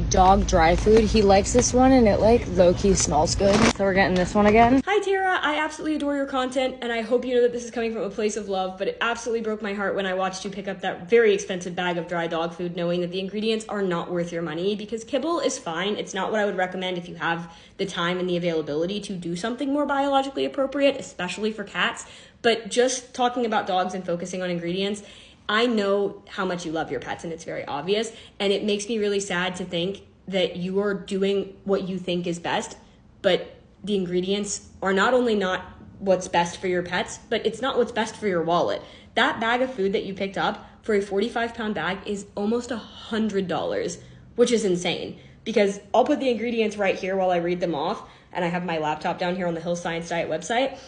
Dog dry food. He likes this one and it like low-key smells good. So we're getting this one again. Hi Tara, I absolutely adore your content and I hope you know that this is coming from a place of love, but it absolutely broke my heart when I watched you pick up that very expensive bag of dry dog food knowing that the ingredients are not worth your money, because kibble is fine. It's not what I would recommend if you have the time and the availability to do something more biologically appropriate, especially for cats. But just talking about dogs and focusing on ingredients, I know how much you love your pets and it's very obvious, and it makes me really sad to think that you are doing what you think is best, but the ingredients are not only not what's best for your pets, but it's not what's best for your wallet. That bag of food that you picked up for a 45-pound bag is almost $100, which is insane, because I'll put the ingredients right here while I read them off, and I have my laptop down here on the Hill Science Diet website.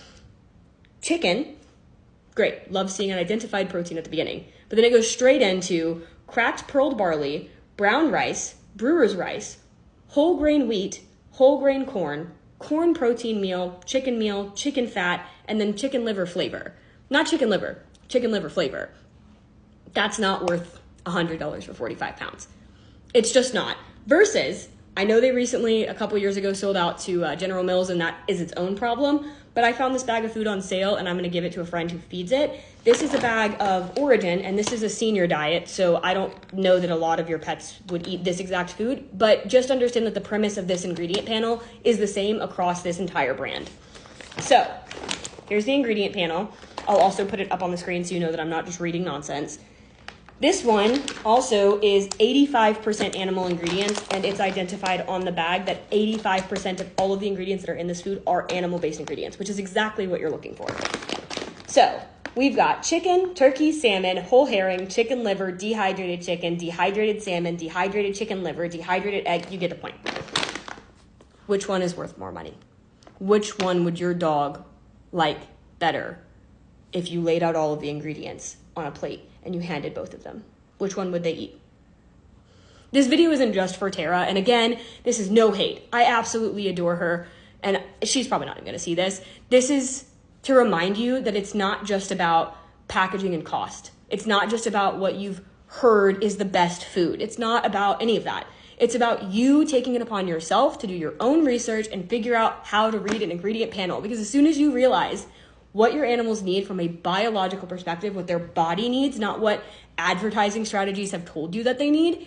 Chicken, great, love seeing an identified protein at the beginning, but then it goes straight into cracked pearled barley, brown rice, brewer's rice, whole grain wheat, whole grain corn, corn protein meal, chicken fat, and then chicken liver flavor. Not chicken liver flavor. That's not worth $100 for 45 pounds. It's just not. Versus, I know they recently, a couple years ago, sold out to General Mills, and that is its own problem, but I found this bag of food on sale, and I'm going to give it to a friend who feeds it. This is a bag of Origin, and this is a senior diet, so I don't know that a lot of your pets would eat this exact food, but just understand that the premise of this ingredient panel is the same across this entire brand. So, here's the ingredient panel. I'll also put it up on the screen so you know that I'm not just reading nonsense. This one also is 85% animal ingredients, and it's identified on the bag that 85% of all of the ingredients that are in this food are animal-based ingredients, which is exactly what you're looking for. So we've got chicken, turkey, salmon, whole herring, chicken liver, dehydrated chicken, dehydrated salmon, dehydrated chicken liver, dehydrated egg. You get the point. Which one is worth more money? Which one would your dog like better if you laid out all of the ingredients on a plate and you handed both of them? Which one would they eat? This video isn't just for Tara, and again, this is no hate. I absolutely adore her, and she's probably not even gonna see this. This is to remind you that it's not just about packaging and cost. It's not just about what you've heard is the best food. It's not about any of that. It's about you taking it upon yourself to do your own research and figure out how to read an ingredient panel, because as soon as you realize what your animals need from a biological perspective, what their body needs, not what advertising strategies have told you that they need,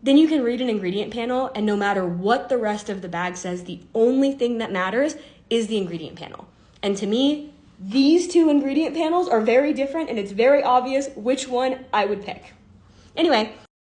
then you can read an ingredient panel, and no matter what the rest of the bag says, the only thing that matters is the ingredient panel. And to me, these two ingredient panels are very different, and it's very obvious which one I would pick. Anyway,